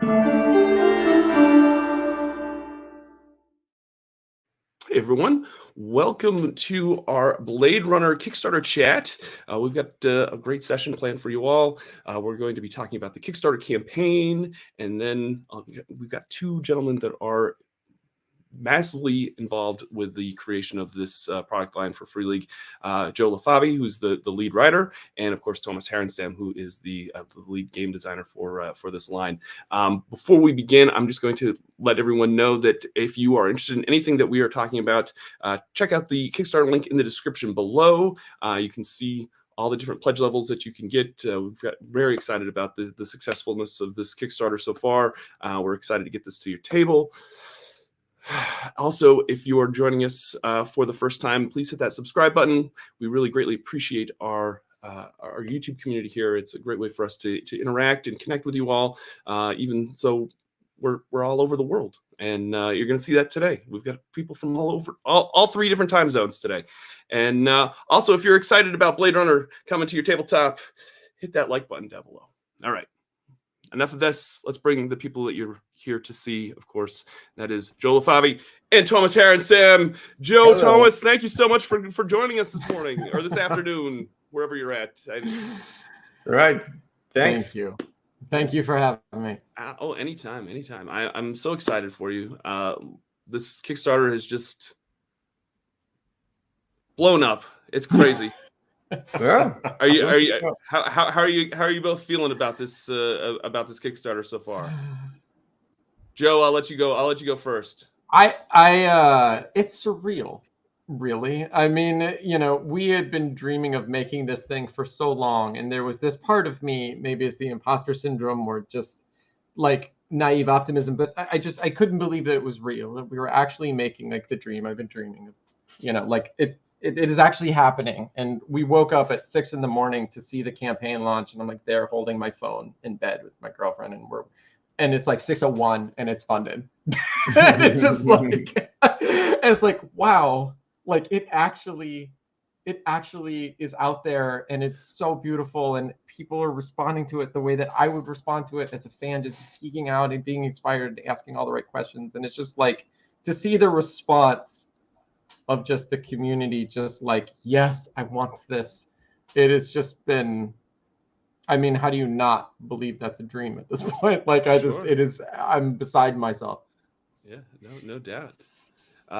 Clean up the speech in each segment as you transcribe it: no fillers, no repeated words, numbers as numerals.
Hey everyone, welcome to our Blade Runner Kickstarter chat. We've got a great session planned for you all. We're going to be talking about the Kickstarter campaign, and then we've got two gentlemen that are massively involved with the creation of this product line for Free League. Joe LaFavi, who's the lead writer, and of course Thomas Herenstam, who is the lead game designer for this line. Before we begin, I'm just going to let everyone know that if you are interested in anything that we are talking about, check out the Kickstarter link in the description below. You can see all the different pledge levels that you can get. We've got very excited about the successfulness of this Kickstarter so far. We're excited to get this to your table. Also, if you are joining us for the first time, please hit that subscribe button. We really greatly appreciate our YouTube community here. It's a great way for us to interact and connect with you all, even so we're all over the world. And you're going to see that today. We've got people from all over, all three different time zones today. And also, if you're excited about Blade Runner coming to your tabletop, hit that like button down below. All right. Enough of this. Let's bring the people that you're here to see, of course. That is Joe LaFavi and Thomas Herenstam. Joe, hello. Thomas, thank you so much for joining us this morning or this afternoon, wherever you're at. Right. Thanks. Thank you. Thank you for having me. Oh, anytime. I'm so excited for you. This Kickstarter has just blown up. It's crazy. Yeah. How are you both feeling about this Kickstarter so far? Joe, I'll let you go first. It's surreal, really. I mean, we had been dreaming of making this thing for so long, and there was this part of me, maybe it's the imposter syndrome or just like naive optimism, but I couldn't believe that it was real, that we were actually making like the dream I've been dreaming of, like it is actually happening. And we woke up at 6 in the morning to see the campaign launch, and I'm like there holding my phone in bed with my girlfriend, and it's like 6:01 and it's funded. And it's just like it's like, wow, like it actually is out there, and it's so beautiful, and people are responding to it the way that I would respond to it as a fan, just geeking out and being inspired and asking all the right questions. And it's just like to see the response of just the community, just like, yes, I want this. It has just been, I mean, how do you not believe that's a dream at this point? Like, I'm beside myself. Yeah, no doubt.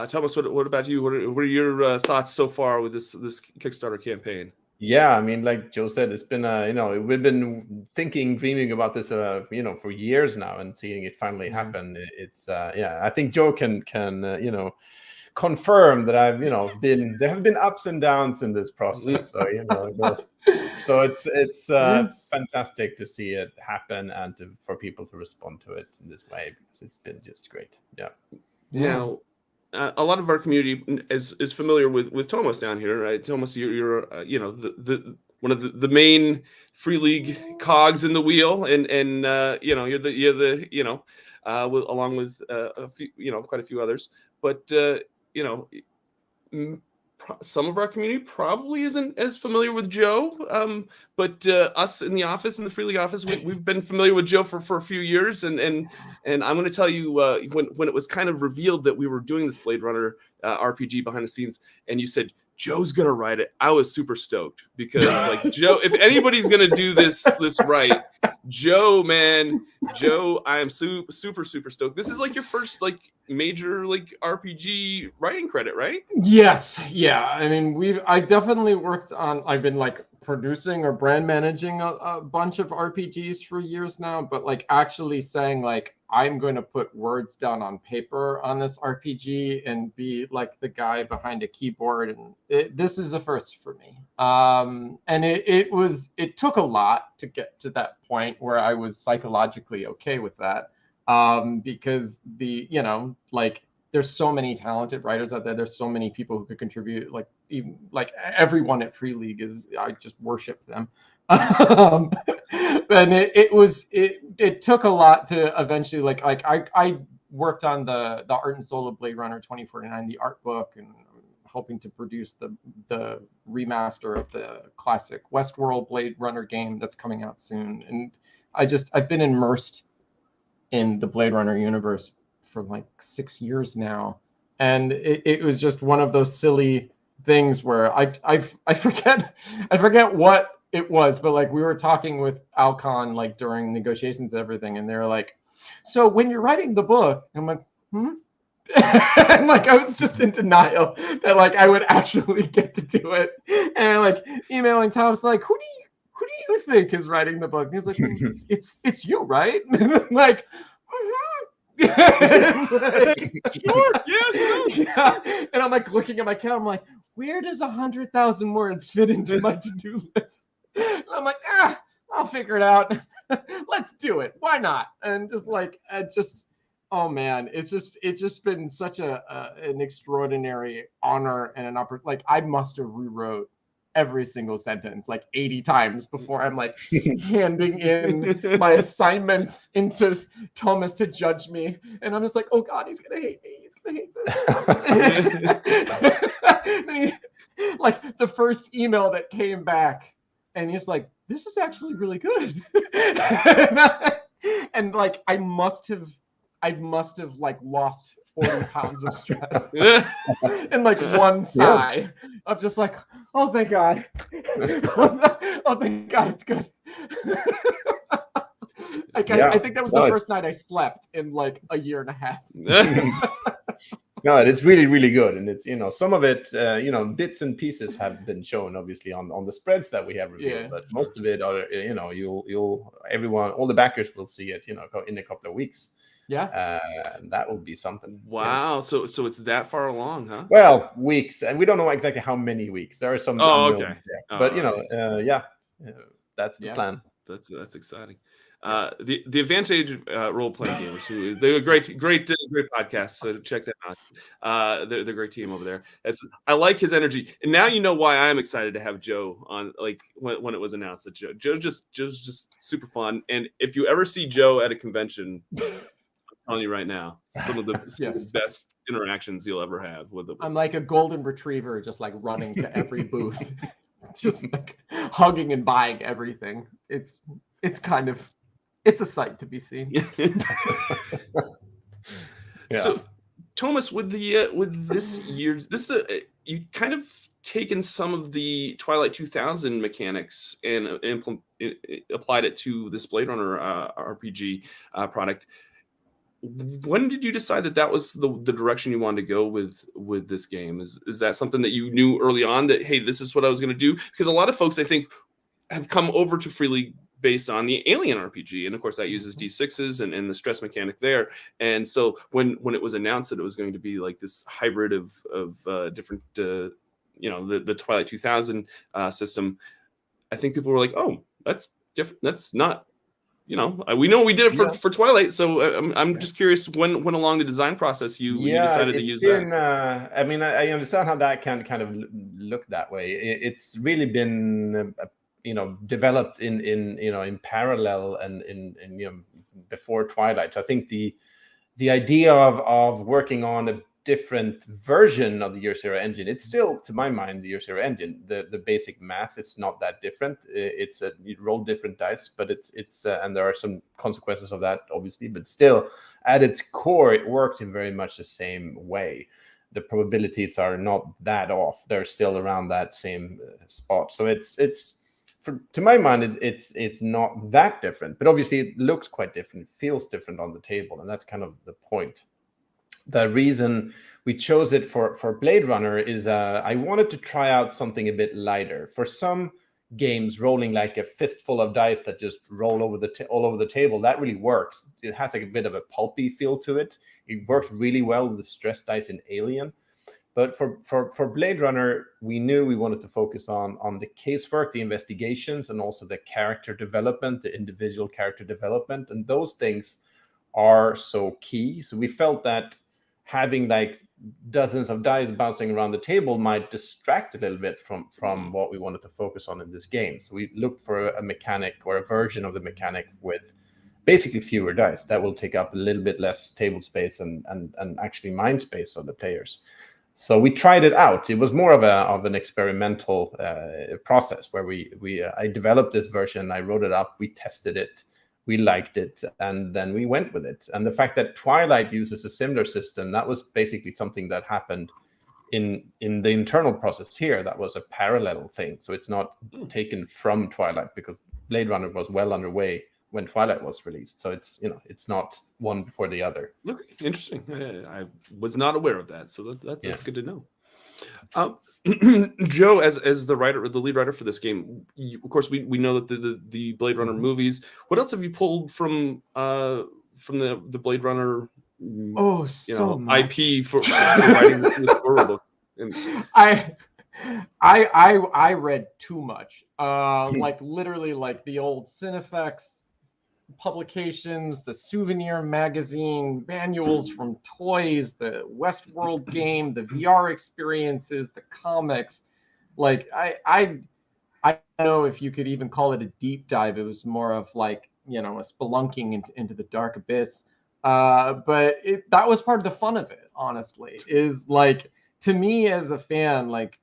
Thomas, what about you? What are your thoughts so far with this Kickstarter campaign? Yeah, I mean, like Joe said, it's been we've been dreaming about this for years now, and seeing it finally happen. It's I think Joe can confirm that there have been ups and downs in this process. So it's fantastic to see it happen, and for people to respond to it in this way, because it's been just great. Yeah. Now, a lot of our community is familiar with Thomas down here, right? Thomas, you're the one of the main Free League cogs in the wheel, and you're the along with a few, quite a few others, but some of our community probably isn't as familiar with Joe, but us in the office, in the Free League office, we've been familiar with Joe for a few years, and I'm going to tell you, when it was kind of revealed that we were doing this Blade Runner RPG behind the scenes, and you said Joe's going to write it, I was super stoked, because like Joe, if anybody's going to do this right, Joe, I am super stoked. This is like your first like major like RPG writing credit, right? Yes. Yeah. I mean, I've definitely worked on, I've been like producing or brand managing a bunch of RPGs for years now, but like actually saying like, I'm going to put words down on paper on this RPG and be like the guy behind a keyboard, and this is a first for me. And it took a lot to get to that point where I was psychologically okay with that, because there's so many talented writers out there. There's so many people who could contribute. Like even like everyone at Free League I just worship them. And it took a lot to eventually like I worked on the Art and Soul of Blade Runner 2049, the art book, and I'm hoping to produce the remaster of the classic Westworld Blade Runner game that's coming out soon. And I've been immersed in the Blade Runner universe for like 6 years now, and it was just one of those silly things where I forget what it was, but like we were talking with Alcon like during negotiations and everything, and they're like, so when you're writing the book, I'm like, and like I was just in denial that like I would actually get to do it, and like emailing Thomas like, who do you think is writing the book? And he's like, it's you, right? And I'm like, like, Sure, yeah. And I'm like looking at my calendar, I'm like, where does 100,000 words fit into my to-do list? And I'm like, I'll figure it out. Let's do it. Why not? And just like, oh man, it's just been such an extraordinary honor and an opportunity. Like I must have rewrote every single sentence like 80 times before I'm like handing in my assignments into Thomas to judge me, and I'm just like, oh god, he's gonna hate me, he's gonna hate this. Like the first email that came back, and he's like, this is actually really good. And like I must have like lost 40 pounds of stress in like one sigh of just like, oh thank god. Oh thank god, it's good. Like I think that was the first night I slept in like a year and a half. No, it's really, really good. And it's, some of it, bits and pieces have been shown obviously on the spreads that we have reviewed, but most of it are, all the backers will see it, in a couple of weeks. That will be something. Wow. So it's that far along, huh? Well, weeks, and we don't know exactly how many weeks. There are some unknowns there. But that's the plan. That's exciting. The Advantage role-playing gamers, they're a great podcast, so check them out. They're a great team over there. I like his energy, and now you know why I'm excited to have Joe on. Like when it was announced that Joe's just super fun, and if you ever see Joe at a convention, I'm telling you right now, some of the best interactions you'll ever have with them. I'm like a golden retriever, just like running to every booth, just like hugging and buying everything. It's a sight to be seen. So, Thomas, with this year's you kind of taken some of the Twilight 2000 mechanics and applied it to this Blade Runner RPG product. When did you decide that was the direction you wanted to go with this game? Is that something that you knew early on that, hey, this is what I was going to do? Because a lot of folks, I think, have come over to Freely based on the Alien RPG, and of course that uses D6s and the stress mechanic there. And so when it was announced that it was going to be like this hybrid of different, the Twilight 2000 system, I think people were like, oh, that's different. That's not. We know we did it for Twilight, so I'm just curious when along the design process you decided to use that. I mean, I understand how that can kind of look that way. It's really been developed in parallel and in before Twilight. So I think the idea of working on a different version of the Year Zero engine, it's still, to my mind, the Year Zero engine. The basic math is not that different. You roll different dice, but it's and there are some consequences of that, obviously, but still at its core it works in very much the same way. The probabilities are not that off. They're still around that same spot. So to my mind, it's not that different, but obviously it looks quite different, it feels different on the table, and that's kind of the point. The reason we chose it for Blade Runner is I wanted to try out something a bit lighter. For some games, rolling like a fistful of dice that just roll all over the table, that really works. It has like a bit of a pulpy feel to it. It works really well with the stress dice in Alien. But for Blade Runner, we knew we wanted to focus on the casework, the investigations, and also the character development, the individual character development. And those things are so key. So we felt that having like dozens of dice bouncing around the table might distract a little bit from what we wanted to focus on in this game. So we looked for a mechanic or a version of the mechanic with basically fewer dice that will take up a little bit less table space and actually mind space of the players. So we tried it out. It was more of an experimental process where I developed this version, I wrote it up, we tested it, we liked it, and then we went with it. And the fact that Twilight uses a similar system, that was basically something that happened in the internal process here. That was a parallel thing. So it's not taken from Twilight, because Blade Runner was well underway when Twilight was released. So it's, it's not one before the other. Look, interesting. I was not aware of that, so that's good to know. Joe, as the writer, the lead writer for this game, of course we know that the Blade Runner movies. What else have you pulled from the Blade Runner? IP for writing this Core Rulebook? I read too much. Like literally, like the old Cinefex publications, the souvenir magazine, manuals from toys, the Westworld game, the VR experiences, the comics. Like I don't know if you could even call it a deep dive. It was more of like, a spelunking into the dark abyss. But that was part of the fun of it, honestly, is like, to me as a fan, like,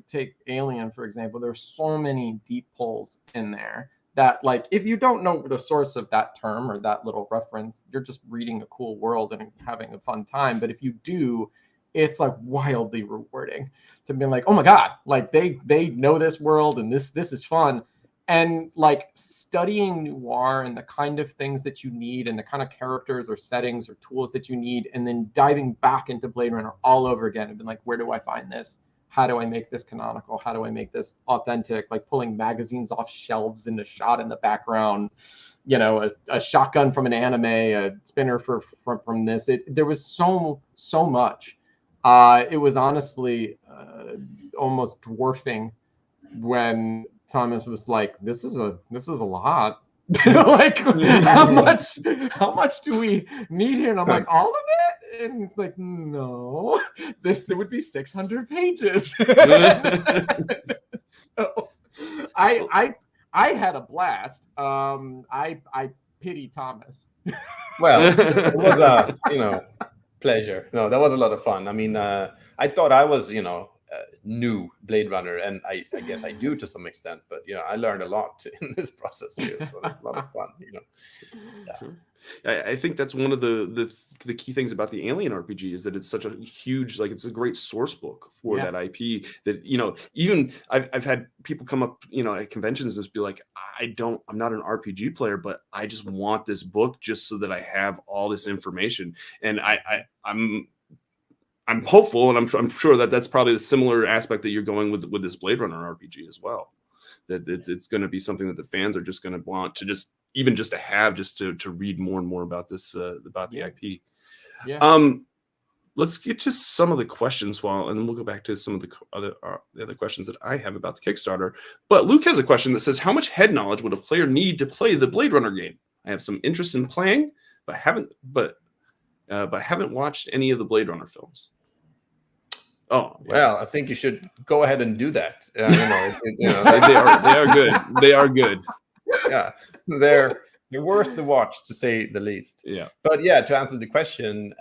take Alien, for example, there's so many deep pulls in there that, like, if you don't know the source of that term or that little reference, you're just reading a cool world and having a fun time. But if you do, it's like wildly rewarding to be like, oh my God, like they know this world and this is fun. And like studying noir and the kind of things that you need and the kind of characters or settings or tools that you need, and then diving back into Blade Runner all over again and being like, where do I find this? How do I make this canonical? How do I make this authentic? Like pulling magazines off shelves in a shot in the background, a shotgun from an anime, a spinner from this. There was so much. It was honestly almost dwarfing when Thomas was like, this is a lot. Like, how much do we need here? And I'm like, all of it? And it's like, no, there would be 600 pages. So I had a blast. I pity Thomas. Well, it was a pleasure. No, that was a lot of fun. I mean, I thought I was new Blade Runner, and I guess I do to some extent, but I learned a lot in this process too, so that's a lot of fun. Yeah. Sure. I think that's one of the key things about the Alien RPG is that it's such a huge, like, it's a great source book for that IP that, even I've had people come up, at conventions and just be like, I'm not an RPG player, but I just want this book just so that I have all this information. And I'm hopeful, and I'm sure that that's probably the similar aspect that you're going with this Blade Runner RPG as well. That it's going to be something that the fans are just going to want to just to read more and more about this about the IP. Yeah. Let's get to some of the questions and then we'll go back to some of the other questions that I have about the Kickstarter. But Luke has a question that says, how much head knowledge would a player need to play the Blade Runner game? I have some interest in playing, but haven't watched any of the Blade Runner films. Oh, yeah. Well, I think you should go ahead and do that. They are good. They are good. Yeah, they're worth the watch, to say the least. Yeah. But yeah, to answer the question,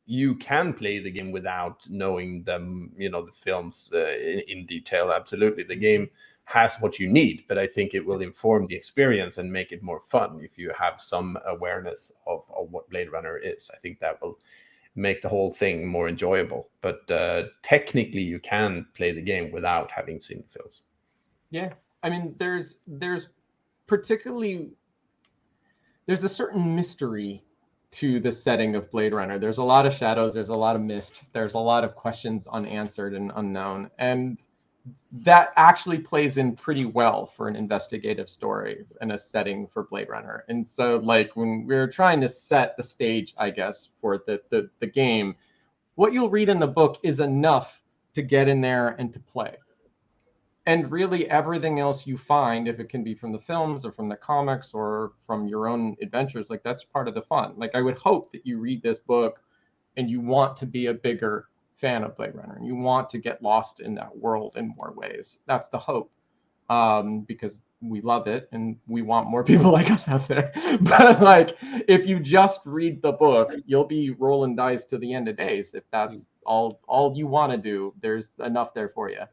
you can play the game without knowing them, the films in detail. Absolutely, the game has what you need, but I think it will inform the experience and make it more fun if you have some awareness of what Blade Runner is. I think that will make the whole thing more enjoyable. But technically, you can play the game without having seen the films. Yeah, I mean, there's a certain mystery to the setting of Blade Runner. There's a lot of shadows, there's a lot of mist, there's a lot of questions unanswered and unknown, and that actually plays in pretty well for an investigative story and a setting for Blade Runner. And so, like, when we're trying to set the stage, I guess, for the game, what you'll read in the book is enough to get in there and to play. And really everything else you find, if it can be from the films or from the comics or from your own adventures, like, that's part of the fun. Like, I would hope that you read this book and you want to be a bigger fan of Blade Runner and you want to get lost in that world in more ways. That's the hope, because we love it and we want more people like us out there. But like, if you just read the book, you'll be rolling dice to the end of days. If that's all you want to do, there's enough there for you.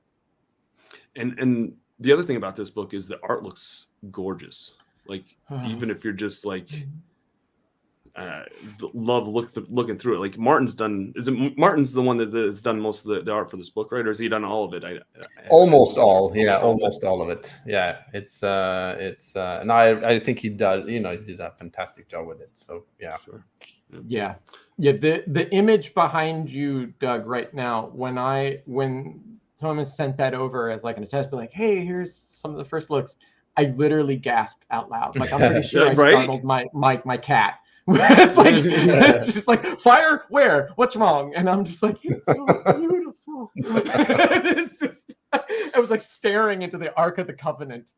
And the other thing about this book is the art looks gorgeous. Like even if you're just like love looking through it. Like Martin's done. Is it Martin's the one that has done most of the art for this book, right? Or has he done all of it? Almost all, yeah, almost all of it. Yeah, it's and I think he does. He did a fantastic job with it. So yeah, sure. Yeah. The image behind you, Doug, right now, when Thomas sent that over as like an attest, be like, hey, here's some of the first looks. I literally gasped out loud. Like I'm pretty sure I startled my cat. It's like it's just like fire where? What's wrong? And I'm just like, it's so beautiful. It's just I was like staring into the Ark of the Covenant.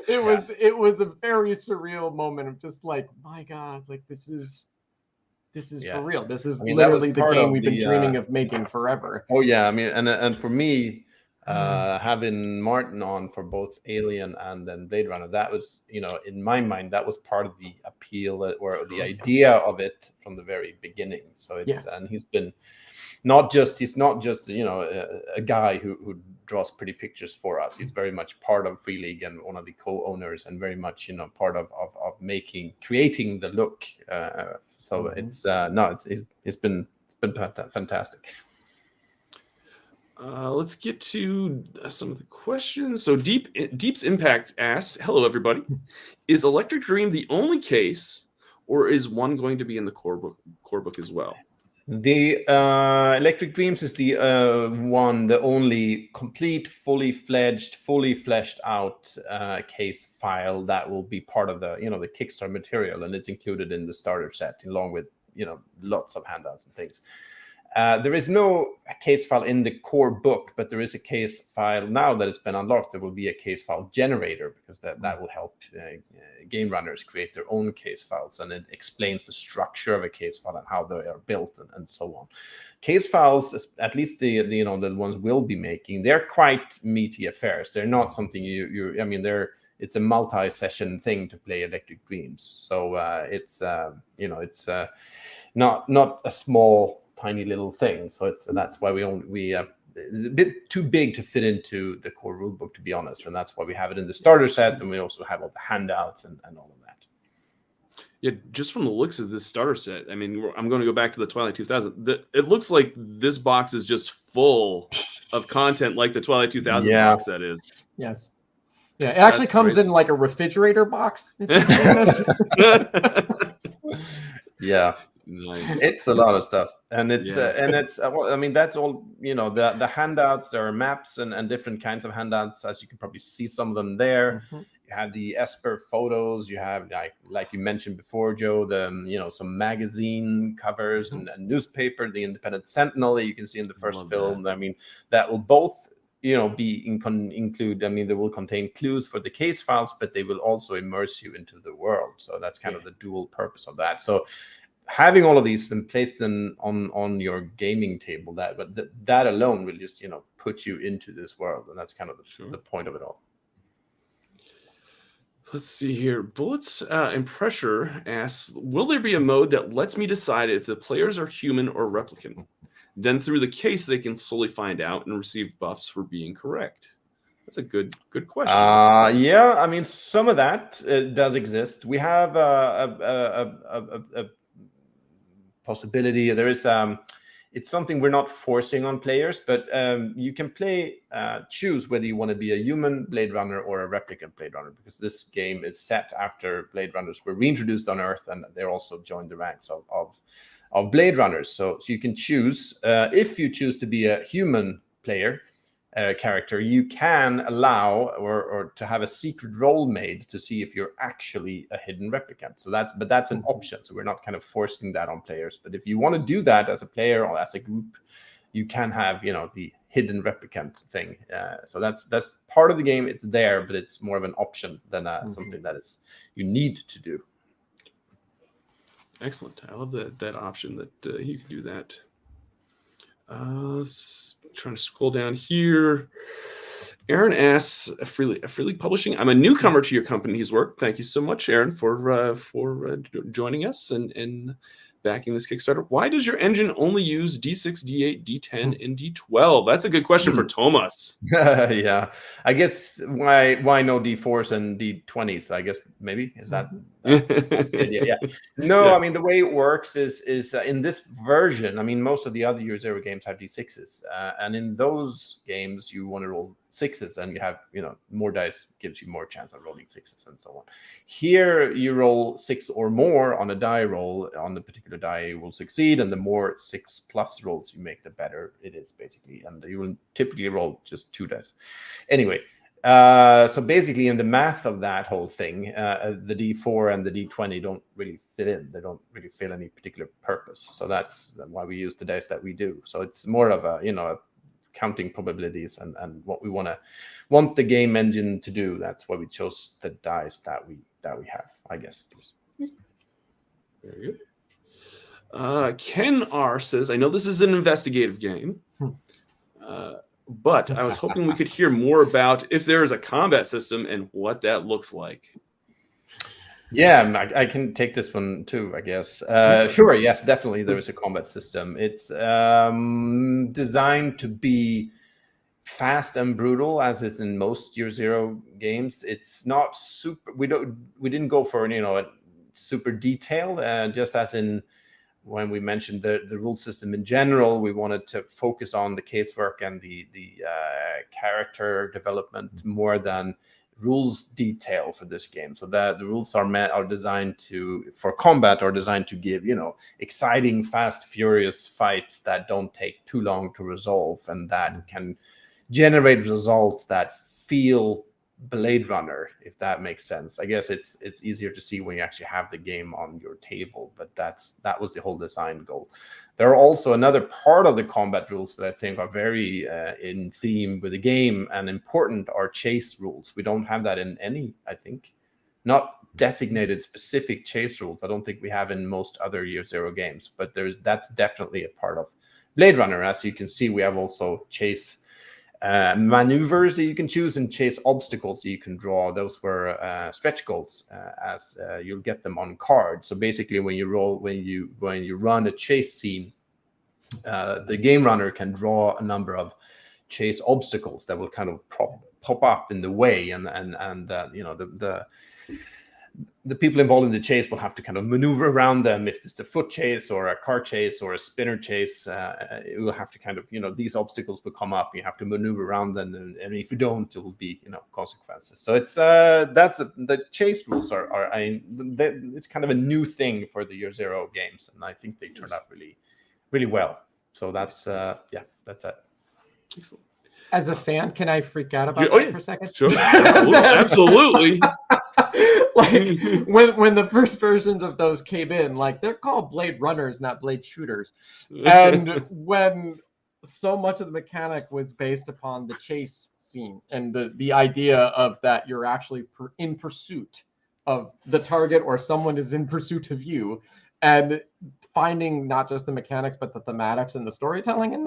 It was a very surreal moment of just like, my God, like this is for real. This is literally the game we've been dreaming of making forever. Oh yeah, I mean, and for me, having Martin on for both Alien and then Blade Runner, that was, in my mind, that was part of the appeal or the idea of it from the very beginning. So it's and he's not just a guy who draws pretty pictures for us. He's very much part of Free League and one of the co-owners, and very much part of creating the look. So it's been fantastic. Let's get to some of the questions. So Deep's Impact asks, hello, everybody. Is Electric Dream the only case, or is one going to be in the core book as well? The Electric Dreams is the only complete, fully fleshed out case file that will be part of the the Kickstarter material, and it's included in the starter set along with lots of handouts and things. There is no case file in the core book, but there is a case file now that has been unlocked. There will be a case file generator, because that will help game runners create their own case files, and it explains the structure of a case file and how they are built and so on. Case files, at least the ones we'll be making, they're quite meaty affairs. They're not something it's a multi-session thing to play Electric Dreams. So it's not a small tiny little thing. So that's why we it's a bit too big to fit into the core rulebook, to be honest, and that's why we have it in the starter set, and we also have all the handouts and all of that. Yeah, just from the looks of this starter set, I mean, I'm going to go back to the Twilight 2000. It looks like this box is just full of content, like the Twilight 2000 box set is. Yes. Yeah, it actually comes in like a refrigerator box. Yeah. Nice. It's a lot of stuff, and it's that's all. The handouts, there are maps and different kinds of handouts, as you can probably see some of them there. You have the Esper photos, you have like you mentioned before, Joe, the some magazine covers and newspaper, the Independent Sentinel that you can see in the first film. I mean, that will both be include. I mean, they will contain clues for the case files, but they will also immerse you into the world. So that's kind of the dual purpose of that. So having all of these and place them on your gaming table, that alone will just put you into this world, and that's kind of the point of it all. Let's see here. Bullets and Pressure asks, will there be a mode that lets me decide if the players are human or replicant? Then through the case, they can slowly find out and receive buffs for being correct. That's a good question. Yeah, I mean, some of that does exist. We have a possibility. There is it's something we're not forcing on players, but you can choose whether you want to be a human Blade Runner or a replicant Blade Runner, because this game is set after Blade Runners were reintroduced on Earth, and they're also joined the ranks of Blade Runners. So you can choose if you choose to be a human player character, you can allow or to have a secret roll made to see if you're actually a hidden replicant. So that's an option. So we're not kind of forcing that on players. But if you want to do that as a player or as a group, you can have the hidden replicant thing. So that's part of the game. It's there, but it's more of an option than something that is you need to do. Excellent. I love that option that you can do that. Trying to scroll down here. Aaron asks, Free League Publishing, I'm a newcomer to your company's work. Thank you so much, Aaron, for joining us and backing this Kickstarter. Why does your engine only use D6, D8, D10, and D12? That's a good question for Thomas. Yeah, I guess why no D4s and D20s? I guess maybe is that's the idea. Yeah, no, Yeah. I mean the way it works is in this version. I mean most of the other Year Zero games have D6s, and in those games you want to roll 6s, and you have more dice gives you more chance of rolling 6s and so on. Here you roll 6 or more on a die roll. On the particular die you will succeed, and the more 6+ rolls you make, the better it is basically. And you will typically roll just 2 dice. Anyway, so basically in the math of that whole thing, the D4 and the D20 don't really fit in. They don't really fill any particular purpose. So that's why we use the dice that we do. So it's more of a counting probabilities and what we want the game engine to do. That's why we chose the dice that we have, I guess. Very good. Ken R says, I know this is an investigative game, but I was hoping we could hear more about if there is a combat system and what that looks like. Yeah, I can take this one too, I guess. Sure, yes, definitely there is a combat system. It's designed to be fast and brutal, as is in most Year Zero games. It's not super. We didn't go for a super detailed. Just as in when we mentioned the rule system in general, we wanted to focus on the casework and the character development more than rules detail for this game. So that the rules are designed for combat, are designed to give exciting, fast, furious fights that don't take too long to resolve, and that can generate results that feel Blade Runner, if that makes sense. I guess it's easier to see when you actually have the game on your table, but that was the whole design goal. There are also another part of the combat rules that I think are very in theme with the game and important are chase rules. We don't have that in any, I think, not designated specific chase rules. I don't think we have in most other Year Zero games, but that's definitely a part of Blade Runner. As you can see, we have also chase maneuvers that you can choose and chase obstacles that you can draw. Those were stretch goals, as you'll get them on card. So basically, when you run a chase scene, the game runner can draw a number of chase obstacles that will kind of pop up in the way, and the people involved in the chase will have to kind of maneuver around them. If it's a foot chase or a car chase or a spinner chase, it will have to kind of, these obstacles will come up. You have to maneuver around them, and if you don't, it will be, consequences. So it's the chase rules it's kind of a new thing for the Year Zero games, and I think they turned out really, really well. So that's that's it. Excellent. As a fan, can I freak out about that for a second? Sure, absolutely. Like when the first versions of those came in, like they're called Blade Runners, not Blade Shooters. And when so much of the mechanic was based upon the chase scene and the idea of that you're actually in pursuit of the target, or someone is in pursuit of you, and finding not just the mechanics but the thematics and the storytelling in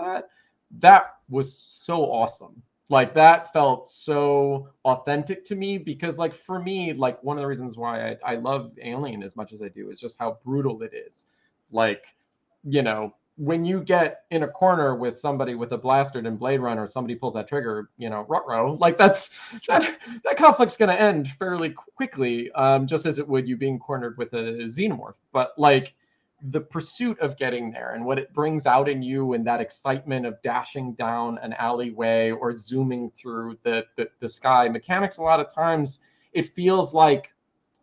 that was so awesome. Like that felt so authentic to me, because like for me, like one of the reasons why I love Alien as much as I do is just how brutal it is. Like, when you get in a corner with somebody with a blaster in Blade Runner, somebody pulls that trigger, ruh-roh, like that conflict's going to end fairly quickly, just as it would you being cornered with a xenomorph. But like the pursuit of getting there and what it brings out in you, and that excitement of dashing down an alleyway or zooming through the sky mechanics, a lot of times it feels like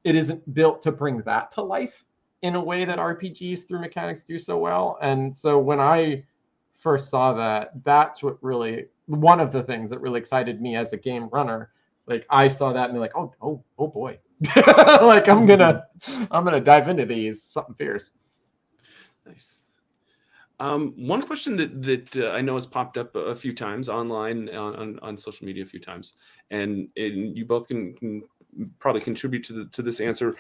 it isn't built to bring that to life in a way that RPGs through mechanics do so well. And so when I first saw that, that's what really, one of the things that really excited me as a game runner. Like I saw that and be like, oh boy, like I'm gonna dive into these, something fierce. Nice. One question that I know has popped up a few times online on social media a few times, and you both can probably contribute to this answer.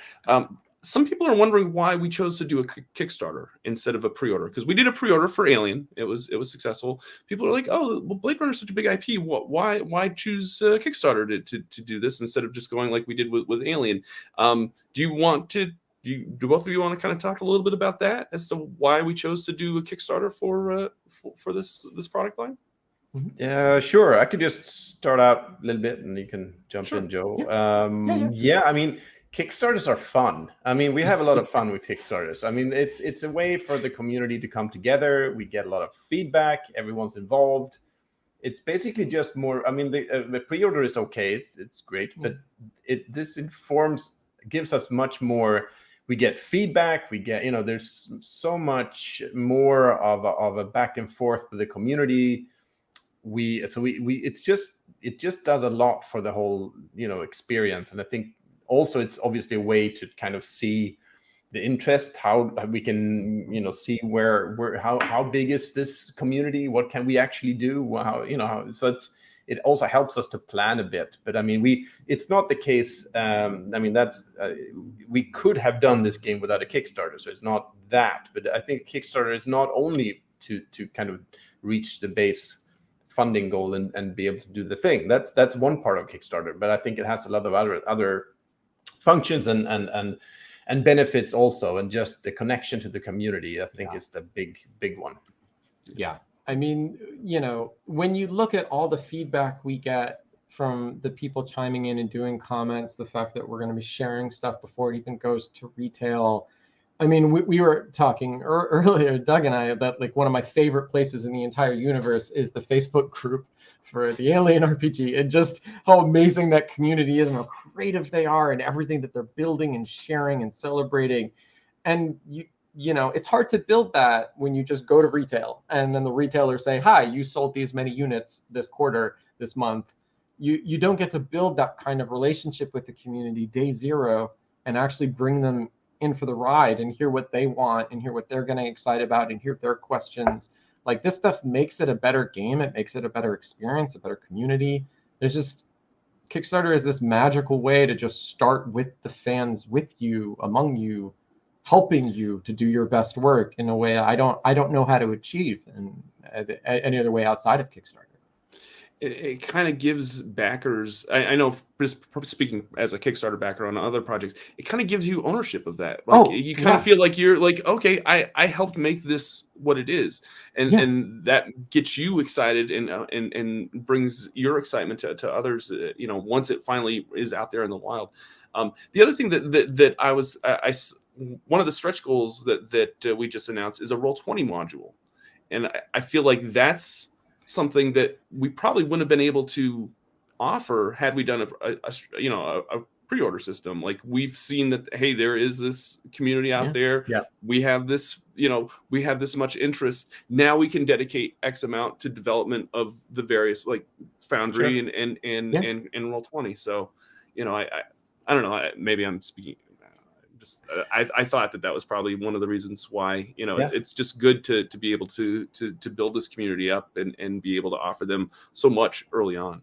Some people are wondering why we chose to do a Kickstarter instead of a pre-order, because we did a pre-order for Alien. It was successful. People are like, oh, well, Blade Runner is such a big IP. Why choose Kickstarter to do this instead of just going like we did with Alien? Do you want to do both of you want to kind of talk a little bit about that as to why we chose to do a Kickstarter for this product line? Yeah, sure. I could just start out a little bit, and you can jump in, Joe. Yeah. I mean, Kickstarters are fun. I mean, we have a lot of fun with Kickstarters. I mean, it's a way for the community to come together. We get a lot of feedback. Everyone's involved. It's basically just more. I mean, the pre-order is okay. It's great, but this gives us much more. We get feedback. We get, there's so much more of a back and forth with the community. It just does a lot for the whole experience, and I think also it's obviously a way to kind of see the interest, how we can see how big is this community, what can we actually do, so it also helps us to plan a bit. But I mean, it's not the case. I mean, we could have done this game without a Kickstarter, so it's not that. But I think Kickstarter is not only to kind of reach the base funding goal and be able to do the thing. That's one part of Kickstarter, but I think it has a lot of other functions and benefits also, and just the connection to the community, I think, is the big one. Yeah. I mean, when you look at all the feedback we get from the people chiming in and doing comments, the fact that we're going to be sharing stuff before it even goes to retail. I mean, we were talking earlier, Doug and I, about like one of my favorite places in the entire universe is the Facebook group for the Alien RPG, and just how amazing that community is and how creative they are and everything that they're building and sharing and celebrating. And it's hard to build that when you just go to retail and then the retailers say, hi, you sold these many units this quarter, this month. You don't get to build that kind of relationship with the community day zero and actually bring them in for the ride and hear what they want and hear what they're getting excited about and hear their questions. Like, this stuff makes it a better game. It makes it a better experience, a better community. Kickstarter is this magical way to just start with the fans, with you, among you, helping you to do your best work in a way I don't know how to achieve in any other way outside of Kickstarter. It kind of gives backers, I know, just speaking as a Kickstarter backer on other projects, it kind of gives you ownership of that. Like, you kind of feel like you're like, okay, I helped make this what it is, and that gets you excited and brings your excitement to others. Once it finally is out there in the wild. The other thing that one of the stretch goals that we just announced is a Roll20 module, and I feel like that's something that we probably wouldn't have been able to offer had we done a pre-order system. Like, we've seen that, hey, there is this community out there. Yeah. We have this, we have this much interest. Now we can dedicate X amount to development of the various, like, Foundry and Roll20. So, I don't know. Maybe I'm speaking. I thought that was probably one of the reasons why, it's just good to be able to build this community up and be able to offer them so much early on.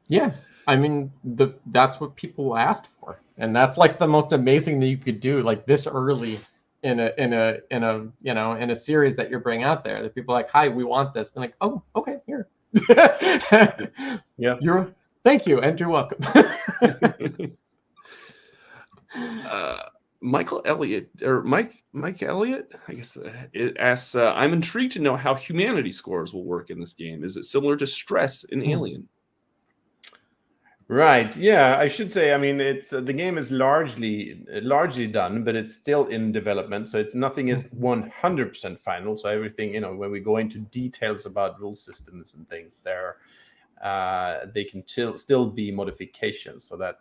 Yeah. I mean, that's what people asked for. And that's like the most amazing that you could do, like, this early in a series that you're bringing out there, that people are like, hi, we want this. And like, oh, okay, here. Yeah. Thank you. And you're welcome. Mike Elliott, I guess, asks, I'm intrigued to know how humanity scores will work in this game. Is it similar to stress in Alien? Right. Yeah, I should say, I mean, it's the game is largely done, but it's still in development. So nothing is 100% final. So everything, when we go into details about rule systems and things there, they can still be modifications. So that,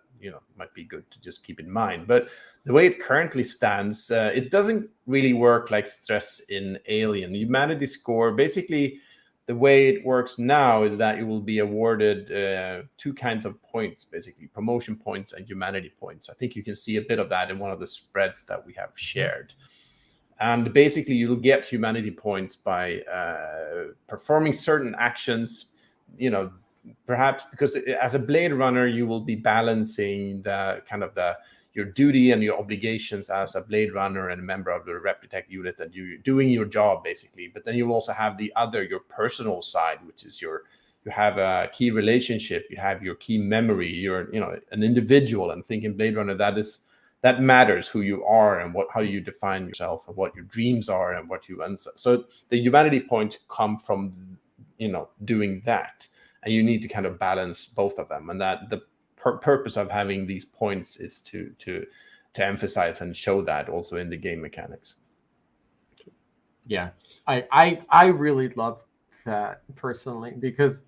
might be good to just keep in mind. But the way it currently stands, it doesn't really work like stress in Alien. Humanity score, basically, the way it works now is that you will be awarded two kinds of points, basically, promotion points and humanity points. I think you can see a bit of that in one of the spreads that we have shared. And basically, you'll get humanity points by performing certain actions, perhaps because as a Blade Runner, you will be balancing your duty and your obligations as a Blade Runner and a member of the Replicant unit, that you're doing your job, basically. But then you'll also have your personal side, which is you have a key relationship, you have your key memory, you're, an individual. And thinking Blade Runner, that is that matters, who you are and how you define yourself and what your dreams are and what you answer. So the humanity points come from, doing that, and you need to kind of balance both of them. And that the purpose of having these points is to emphasize and show that also in the game mechanics. Yeah, I really love that personally, because,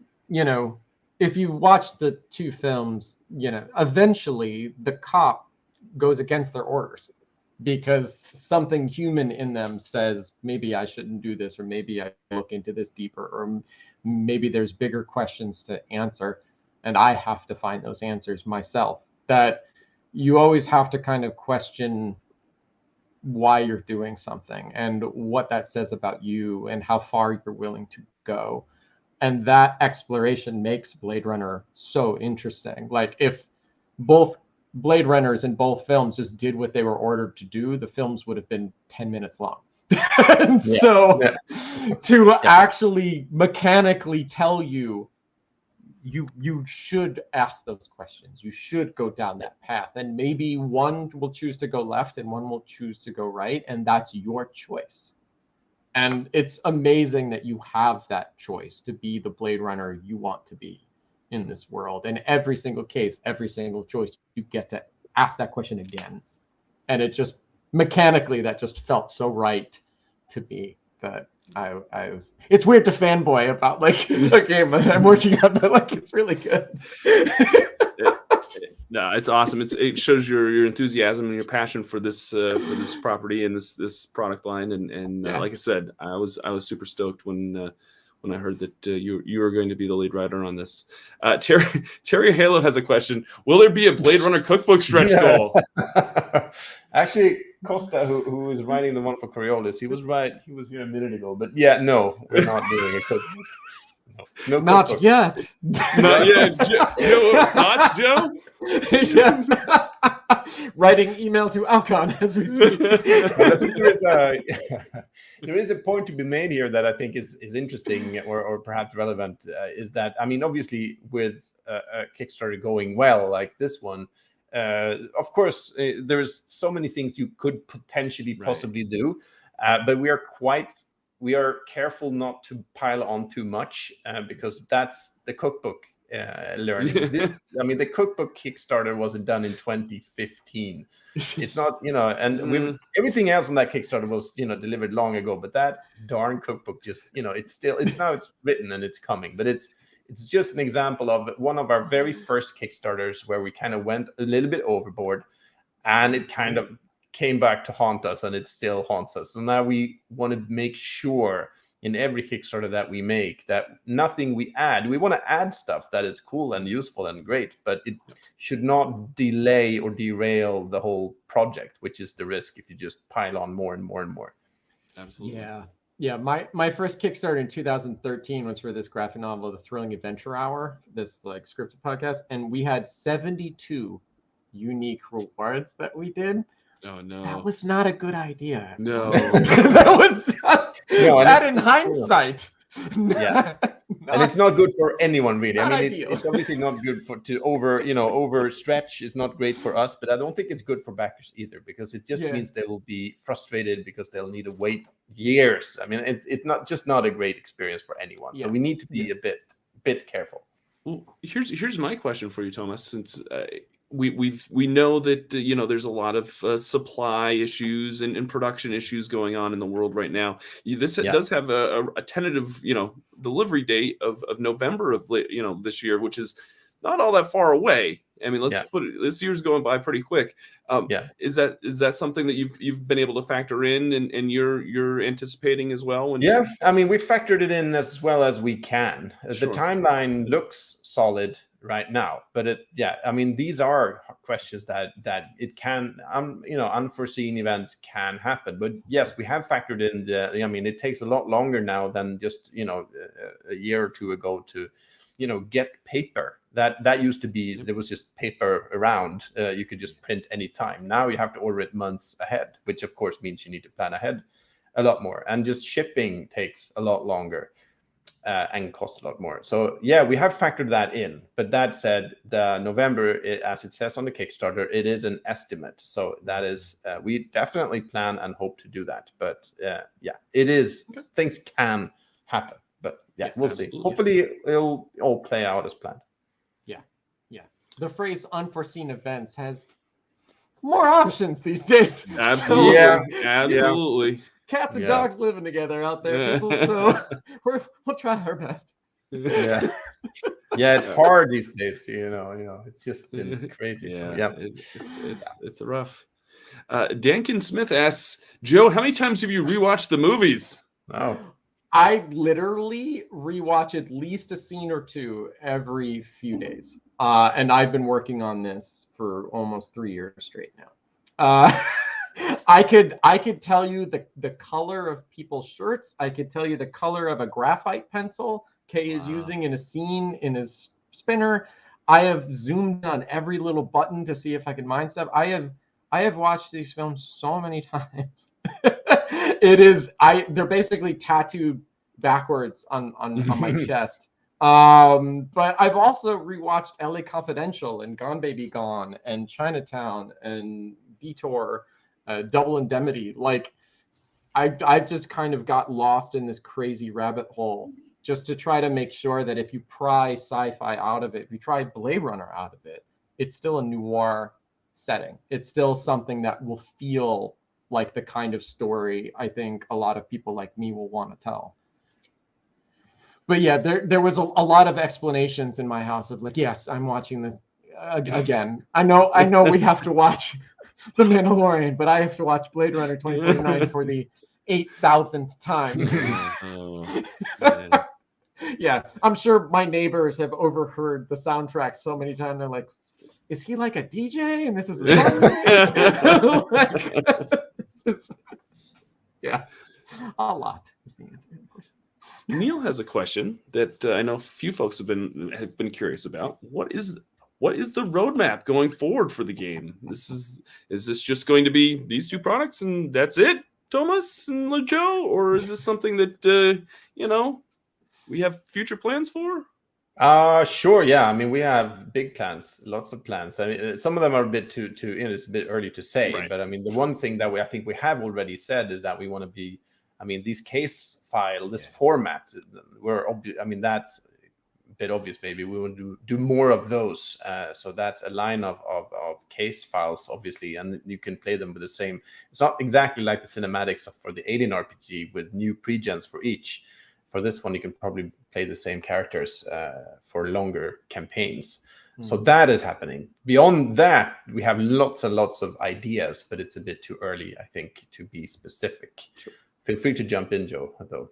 if you watch the two films, eventually the cop goes against their orders because something human in them says, maybe I shouldn't do this, or maybe I look into this deeper, or maybe there's bigger questions to answer, and I have to find those answers myself. That you always have to kind of question why you're doing something and what that says about you and how far you're willing to go. And that exploration makes Blade Runner so interesting. Like, if both Blade Runners in both films just did what they were ordered to do, the films would have been 10 minutes long. And so to actually mechanically tell you, you should ask those questions, you should go down that path, and maybe one will choose to go left and one will choose to go right, and that's your choice. And it's amazing that you have that choice to be the Blade Runner you want to be in this world. And every single case, every single choice, you get to ask that question again. And it just mechanically, that just felt so right to me that I was. It's weird to fanboy about like a game that I'm working on, but like it's really good. No, it's awesome. It shows your enthusiasm and your passion for this property and this product line. And like I said, I was super stoked when I heard that you were going to be the lead writer on this. Terry Halo has a question. Will there be a Blade Runner cookbook stretch goal? Actually, Costa, who is writing the one for Coriolis, he was right. He was here a minute ago. But yeah, no, we're not doing a cookbook. No not cookbook. Yet. Not yet. Not Joe? Yes. Writing email to Alcon as we speak. I think there is a point to be made here that I think is interesting or perhaps relevant, is that, I mean, obviously with a Kickstarter going well like this one, of course, there's so many things you could potentially possibly do, but we are careful not to pile on too much, because that's the cookbook learning. The cookbook Kickstarter wasn't done in 2015. It's not, and everything else on that Kickstarter was, delivered long ago. But that darn cookbook just, it's written and it's coming. But it's just an example of one of our very first Kickstarters where we kind of went a little bit overboard, and it kind of came back to haunt us, and it still haunts us. So now we want to make sure in every Kickstarter that we make that nothing we add, we want to add stuff that is cool and useful and great, but it should not delay or derail the whole project, which is the risk if you just pile on more and more and more. Absolutely. Yeah. My first Kickstarter in 2013 was for this graphic novel, The Thrilling Adventure Hour, this like scripted podcast, and we had 72 unique rewards that we did. Oh no, that was not a good idea. No, that was that in hindsight. Yeah, and it's not good for anyone really. I mean, it's obviously not good to overstretch. It's not great for us, but I don't think it's good for backers either, because it just means they will be frustrated because they'll need to wait years. I mean, it's not a great experience for anyone. So we need to be a bit careful. Well, here's my question for you, Thomas, since we know that there's a lot of supply issues and production issues going on in the world right now. This does have a tentative delivery date of November of this year, which is not all that far away. I mean, let's put it, this year's going by pretty quick. Is that something that you've been able to factor in and you're anticipating as well? I mean, we factored it in as well as we can. The timeline looks solid right now, but I mean, these are questions that it can, unforeseen events can happen. But yes, we have factored in I mean, it takes a lot longer now than just a year or two ago to get paper. That used to be, there was just paper around. You could just print anytime. Now you have to order it months ahead, which of course means you need to plan ahead a lot more, and just shipping takes a lot longer. and cost a lot more. So yeah, we have factored that in. But that said, the November, as it says on the Kickstarter, it is an estimate. So that is, we definitely plan and hope to do that. But yeah, it is, things can happen. But yeah, Yes, we'll absolutely. see. Hopefully it'll all play out as planned. Yeah. The phrase unforeseen events has more options these days. Absolutely. Yeah. Absolutely. Cats and Yeah. dogs living together out there, people. So we'll try our best. Yeah. Yeah, it's hard these days to, you know, it's just been crazy. So yeah. It's a rough. Dankin Smith asks, Joe, how many times have you rewatched the movies? Oh. I literally rewatch at least a scene or two every few days. And I've been working on this for almost 3 years straight now. I could tell you the color of people's shirts. I could tell you the color of a graphite pencil Kay is using in a scene in his spinner. I have zoomed on every little button to see if I can mine stuff. I have watched these films so many times. They're basically tattooed backwards on my chest. But I've also rewatched LA Confidential and Gone Baby Gone and Chinatown and Detour, Double Indemnity. Like I've just kind of got lost in this crazy rabbit hole just to try to make sure that if you pry sci-fi out of it, if you try Blade Runner out of it, it's still a noir setting. It's still something that will feel like the kind of story I think a lot of people like me will want to tell. But yeah, there was a lot of explanations in my house of like, yes, I'm watching this again. I know we have to watch The Mandalorian, but I have to watch Blade Runner 2049 for the 8,000th time. Yeah, I'm sure my neighbors have overheard the soundtrack so many times. They're like, is he like a DJ? And this is yeah, a lot. Neil has a question that I know a few folks have been curious about. What is the roadmap going forward for the game? Is this just going to be these two products and that's it, Thomas and Joe, or is this something that we have future plans for? Sure. Yeah. I mean, we have big plans, lots of plans. I mean, some of them are a bit too, it's a bit early to say, Right. but I mean, the one thing that I think we have already said is that we want to be, I mean, these case file, this format, I mean, that's a bit obvious, maybe we want to do more of those. So that's a line of case files, obviously, and you can play them with the same. It's not exactly like the cinematics for the Alien RPG with new pre-gens for each. For this one, you can probably play the same characters for longer campaigns. So that is happening. Beyond that, we have lots and lots of ideas, but it's a bit too early, I think, to be specific. Sure. Feel free to jump in, Joe, though.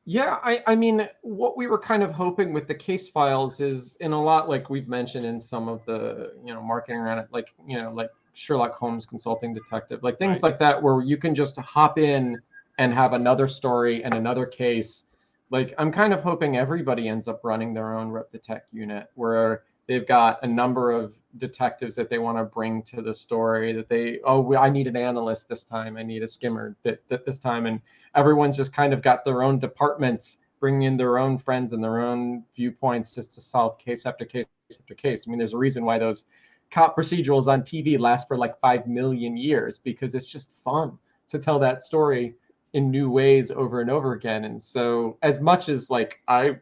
Yeah, I mean, what we were kind of hoping with the case files is, in a lot, like we've mentioned in some of the, marketing around it, like, like Sherlock Holmes Consulting Detective, like things like that, where you can just hop in and have another story and another case. Like, I'm kind of hoping everybody ends up running their own Rep Detect unit where they've got a number of detectives that they want to bring to the story, that I need an analyst this time, I need a skimmer this time, and everyone's just kind of got their own departments, bringing in their own friends and their own viewpoints just to solve case after case after case. I mean, there's a reason why those cop procedurals on TV last for like 5 million years, because it's just fun to tell that story in new ways over and over again. And so as much as like I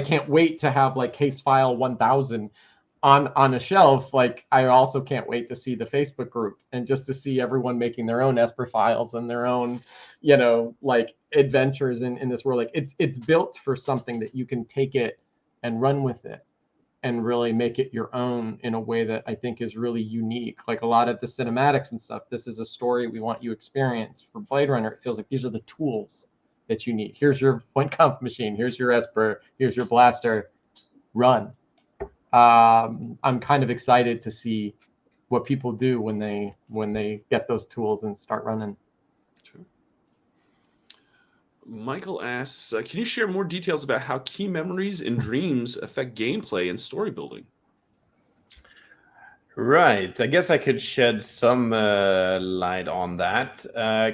can't wait to have like case file 1000 on a shelf, like I also can't wait to see the Facebook group and just to see everyone making their own Esper files and their own, like adventures in this world. Like it's built for something that you can take it and run with it and really make it your own in a way that I think is really unique. Like a lot of the cinematics and stuff, this is a story we want you to experience. For Blade Runner, it feels like these are the tools that you need. Here's your point comp machine. Here's your Esper. Here's your blaster. Run. I'm kind of excited to see what people do when they get those tools and start running. Michael asks, can you share more details about how key memories and dreams affect gameplay and story building? Right. I guess I could shed some light on that.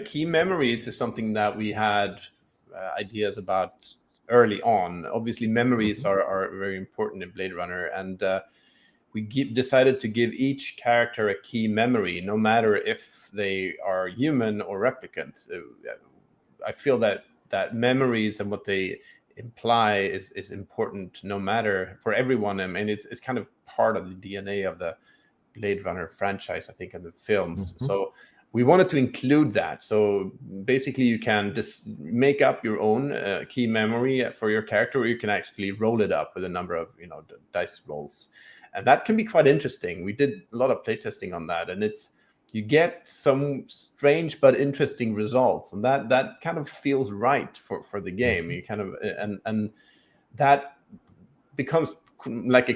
Key memories is something that we had ideas about early on. Obviously, memories are very important in Blade Runner, and we decided to give each character a key memory, no matter if they are human or replicant. I feel that memories and what they imply is important, no matter for everyone. I mean, it's kind of part of the DNA of the Blade Runner franchise, I think, in the films. So we wanted to include that. So basically, you can just make up your own key memory for your character, or you can actually roll it up with a number of dice rolls, and that can be quite interesting. We did a lot of playtesting on that, and you get some strange but interesting results, and that kind of feels right for the game. You kind of and that becomes like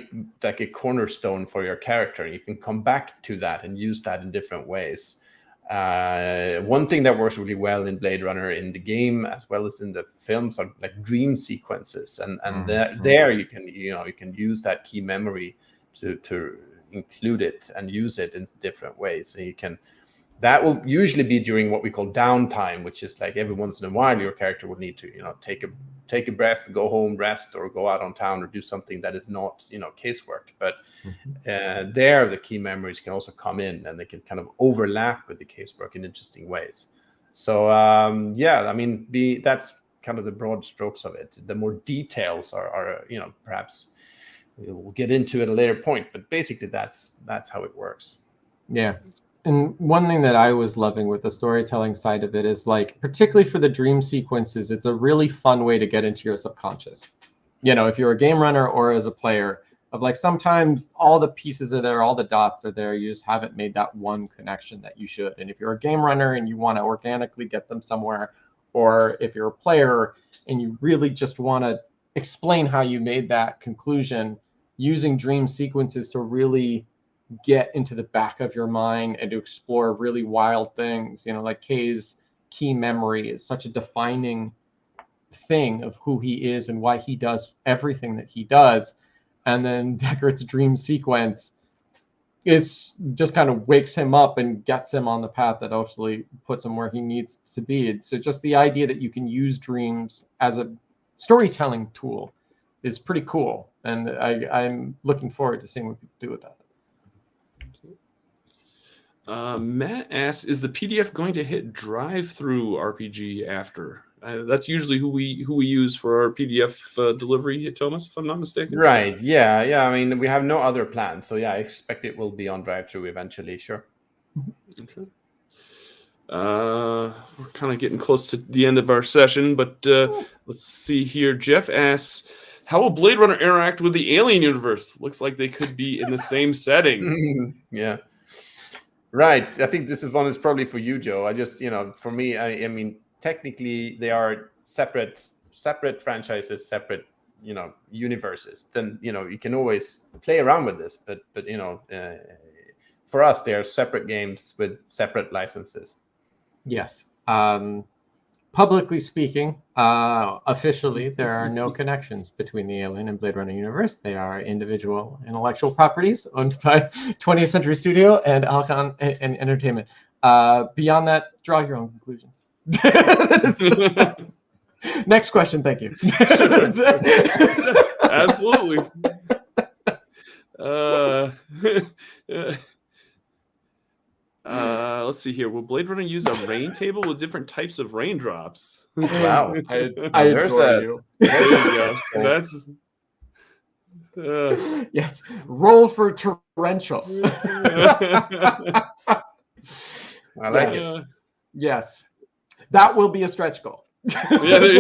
a cornerstone for your character. You can come back to that and use that in different ways. One thing that works really well in Blade Runner in the game as well as in the films are like dream sequences, and there you can use that key memory to include it and use it in different ways. And that will usually be during what we call downtime, which is like every once in a while your character will need to take a breath, go home, rest, or go out on town or do something that is not casework. But there the key memories can also come in, and they can kind of overlap with the casework in interesting ways. So I mean, that's kind of the broad strokes of it. The more details are perhaps we'll get into at a later point, but basically that's how it works. Yeah. And one thing that I was loving with the storytelling side of it is, like, particularly for the dream sequences, it's a really fun way to get into your subconscious. If you're a game runner or as a player, of like, sometimes all the pieces are there, all the dots are there, you just haven't made that one connection that you should. And if you're a game runner and you want to organically get them somewhere, or if you're a player and you really just want to explain how you made that conclusion, using dream sequences to really get into the back of your mind and to explore really wild things. Like Kay's key memory is such a defining thing of who he is and why he does everything that he does. And then Deckert's dream sequence is just kind of wakes him up and gets him on the path that actually puts him where he needs to be. So just the idea that you can use dreams as a storytelling tool is pretty cool. And I'm looking forward to seeing what people do with that. Matt asks, is the PDF going to hit drive-through RPG after? That's usually who we use for our PDF delivery, Thomas, if I'm not mistaken. Right. Yeah. I mean, we have no other plans, so yeah, I expect it will be on drive-through eventually. Sure. Okay. We're kind of getting close to the end of our session, but let's see here. Jeff asks, how will Blade Runner interact with the Alien universe? Looks like they could be in the same setting. Yeah. Right. I think this one is probably for you, Joe. I just, for me, I mean, technically they are separate franchises, separate, universes. Then, you can always play around with this, but for us, they are separate games with separate licenses. Yes. Publicly speaking, officially, there are no connections between the Alien and Blade Runner universe. They are individual intellectual properties owned by 20th Century Studio and Alcon and Entertainment. Beyond that, draw your own conclusions. Next question, thank you. Absolutely. Let's see here. Will Blade Runner use a rain table with different types of raindrops? Wow. I adore you. There you go. That's yes. Roll for torrential. I like it. Yes. That will be a stretch goal. Yeah, there you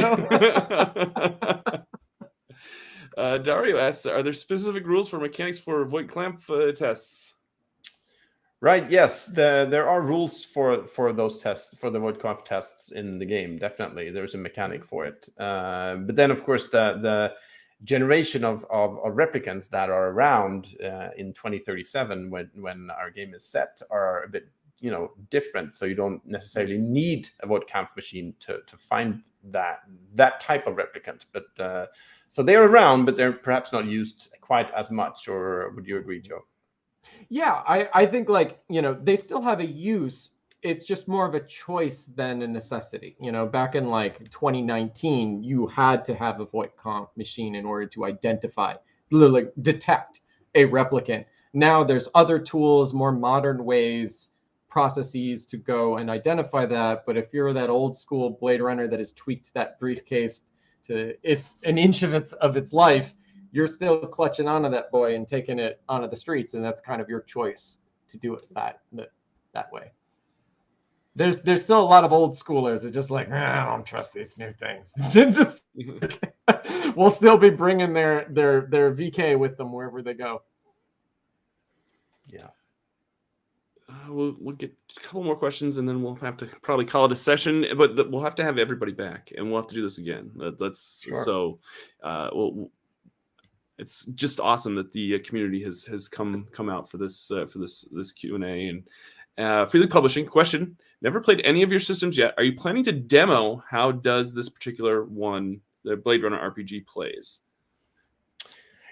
go. Dario asks, are there specific rules for mechanics for void clamp tests? Right. Yes, there are rules for those tests, for the void clamp tests in the game. Definitely, there's a mechanic for it. But then, of course, the generation of replicants that are around in 2037, when our game is set, are a bit different. So you don't necessarily need a void clamp machine to find that type of replicant. But so they're around, but they're perhaps not used quite as much. Or would you agree, Joe? Yeah, I think, like, they still have a use it's just more of a choice than a necessity. You know, back in like 2019, you had to have a voice comp machine in order to identify, literally detect a replicant. Now there's other tools, more modern ways, processes to go and identify that. But if you're that old school Blade Runner that has tweaked that briefcase to it's an inch of its life, you're still clutching onto that boy and taking it onto the streets, and that's kind of your choice to do it that way. There's still a lot of old schoolers that just like, I don't trust these new things. Just, we'll still be bringing their VK with them wherever they go. Yeah. We'll get a couple more questions, and then we'll have to probably call it a session. But we'll have to have everybody back, and we'll have to do this again. Let's Sure. it's just awesome that the community has come out for this Q&A. And Freely Publishing question: never played any of your systems yet. Are you planning to demo how does this particular one, the Blade Runner RPG, plays?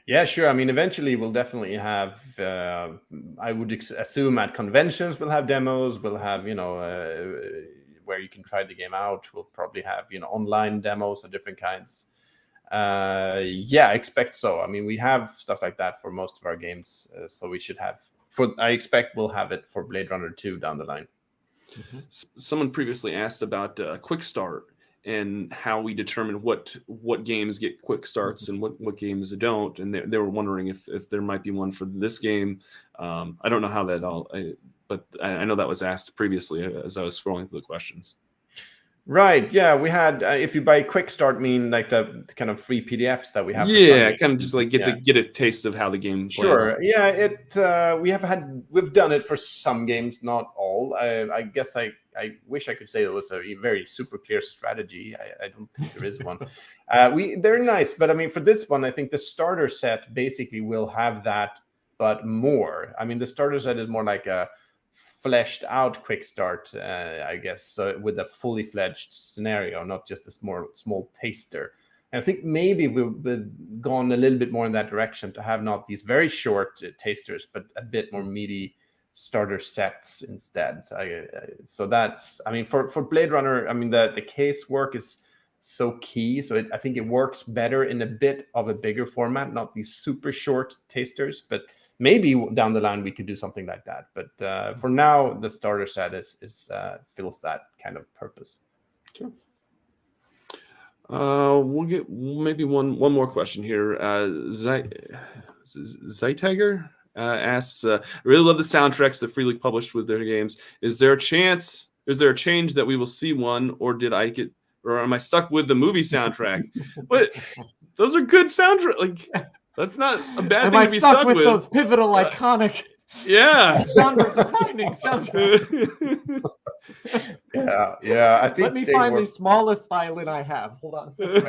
Yeah, sure. I mean, eventually we'll definitely have, I would assume at conventions we'll have demos. We'll have, where you can try the game out. We'll probably have, online demos of different kinds. Yeah, I expect so. I mean, we have stuff like that for most of our games. So we should have, I expect we'll have it for Blade Runner 2 down the line. Mm-hmm. Someone previously asked about Quick Start and how we determine what games get quick starts and what games don't, and they were wondering if there might be one for this game. I don't know how that all, but I know that was asked previously as I was scrolling through the questions. Right. Yeah, we had. If you buy Quick Start, mean like the kind of free PDFs that we have. Yeah, kind of just like get a taste of how the game plays. Sure. Yeah. We've done it for some games, not all. I guess I wish I could say it was a very super clear strategy. I don't think there is one. They're nice, but I mean, for this one, I think the starter set basically will have that, but more. I mean, the starter set is more like a fleshed out quick start, I guess, so with a fully fledged scenario, not just a small taster. And I think maybe we've gone a little bit more in that direction to have not these very short tasters, but a bit more meaty starter sets instead. So that's, I mean, for Blade Runner, I mean, the case work is so key. So I think it works better in a bit of a bigger format, not these super short tasters, but maybe down the line we could do something like that. But for now, the starter set fills that kind of purpose. Sure. We'll get maybe one more question here. Zytiger asks, I really love the soundtracks that Freely published with their games. Is there a change that we will see one, or am I stuck with the movie soundtrack? But those are good soundtrack. Like, that's not a bad thing to be stuck with. Those pivotal, iconic, genre-defining soundtracks. Yeah. I think. Let me find the smallest violin I have. Hold on a second.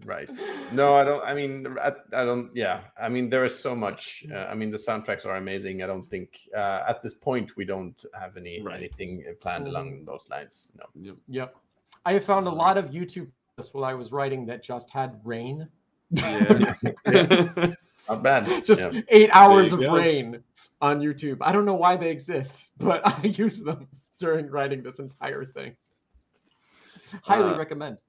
Right. No, I don't. I mean, I don't. Yeah. I mean, there is so much. I mean, the soundtracks are amazing. I don't think at this point we don't have anything planned along those lines. No. Yep. I have found a lot of YouTube while I was writing that just had rain. Yeah. Not bad. Just 8 hours of rain on YouTube. I don't know why they exist, but I use them during writing this entire thing. Highly recommend.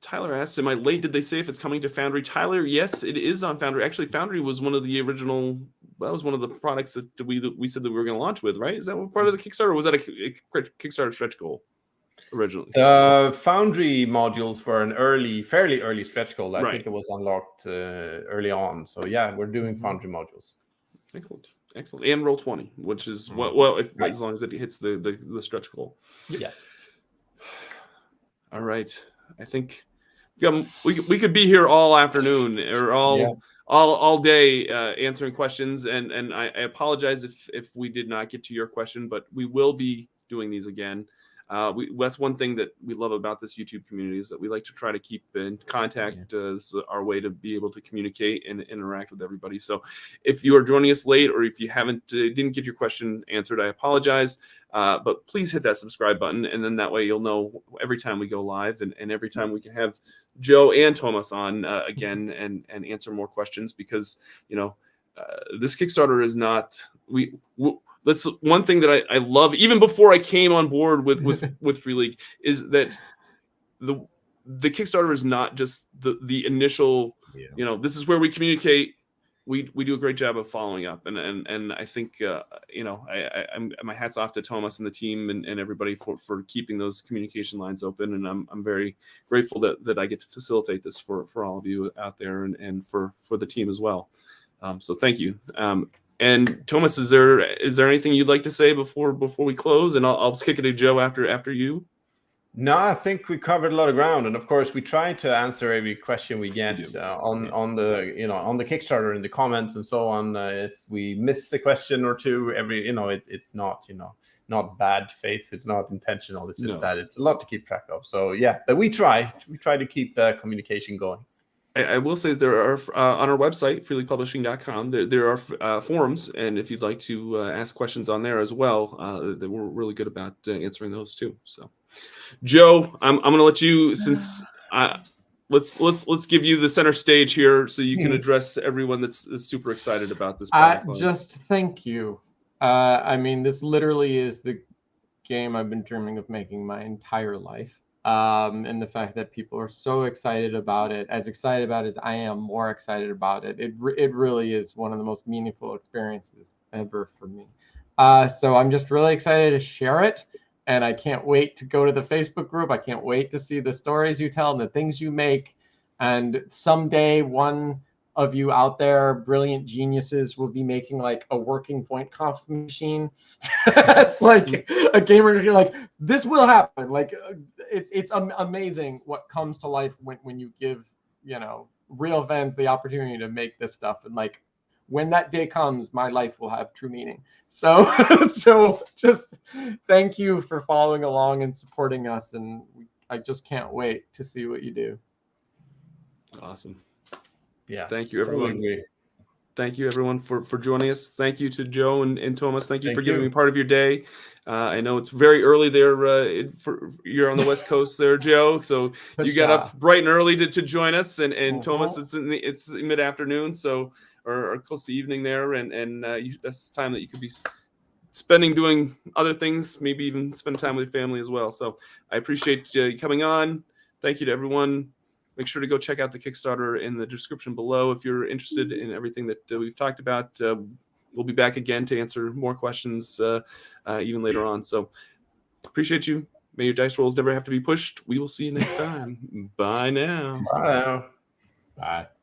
Tyler asks, am I late? Did they say if it's coming to Foundry? Tyler, yes, it is on Foundry. Actually, Foundry was one of the original, that was one of the products that we said that we were going to launch with, right? Is that part of the Kickstarter, or was that a Kickstarter stretch goal originally? The Foundry modules were an fairly early stretch goal. I think it was unlocked early on. So yeah, we're doing Foundry modules. Excellent. And Roll20, which is, as long as it hits the stretch goal. Yes. All right. I think we could be here all afternoon or all day answering questions, and I apologize if we did not get to your question, but we will be doing these again. That's one thing that we love about this YouTube community, is that we like to try to keep in contact. This is our way to be able to communicate and interact with everybody. So if you are joining us late, or if you didn't get your question answered, I apologize. But please hit that subscribe button, and then that way you'll know every time we go live, and every time we can have Joe and Thomas on again and answer more questions, because this Kickstarter is not that's one thing that I love even before I came on board with Free League, is that the Kickstarter is not just the initial, you know, this is where we communicate. We do a great job of following up, and I think you know, I'm my hat's off to Thomas and the team and everybody for keeping those communication lines open, and I'm very grateful that I get to facilitate this for all of you out there, and for the team as well. So thank you. And Thomas, is there anything you'd like to say before we close? And I'll kick it to Joe after you. No, I think we covered a lot of ground, and of course, we try to answer every question we get on the, you know, on the Kickstarter, in the comments and so on. If we miss a question or two, you know, it's not, you know, not bad faith. It's not intentional. It's just that it's a lot to keep track of. So yeah, but we try to keep communication going. I will say there are on our website, freeleaguepublishing.com, there are forums, and if you'd like to ask questions on there as well, we're really good about answering those too. So, Joe, I'm going to let you, since let's give you the center stage here, so you can address everyone that's super excited about this product. Just thank you. I mean, this literally is the game I've been dreaming of making my entire life. And the fact that people are so excited about it, as excited about it as I am, more excited about it. It really is one of the most meaningful experiences ever for me. So I'm just really excited to share it. And I can't wait to go to the Facebook group. I can't wait to see the stories you tell and the things you make. And someday one of you out there, brilliant geniuses, will be making like a working point coffee machine. It's like a gamer, like, this will happen. Like, it's amazing what comes to life when you give, you know, real fans the opportunity to make this stuff. And like, when that day comes, my life will have true meaning. So so just thank you for following along and supporting us, and I just can't wait to see what you do. Awesome. Yeah. Thank you, everyone. Totally. Thank you, everyone, for joining us. Thank you to Joe and Thomas. Thank you for giving me part of your day. I know it's very early there. You're on the West Coast there, Joe. So you got up bright and early to join us. And Thomas, it's mid-afternoon, so or close to evening there. And that's time that you could be spending doing other things, maybe even spend time with your family as well. So I appreciate you coming on. Thank you to everyone. Make sure to go check out the Kickstarter in the description below if you're interested in everything that we've talked about. We'll be back again to answer more questions even later on. So appreciate you. May your dice rolls never have to be pushed. We will see you next time. Bye now. Bye. Bye.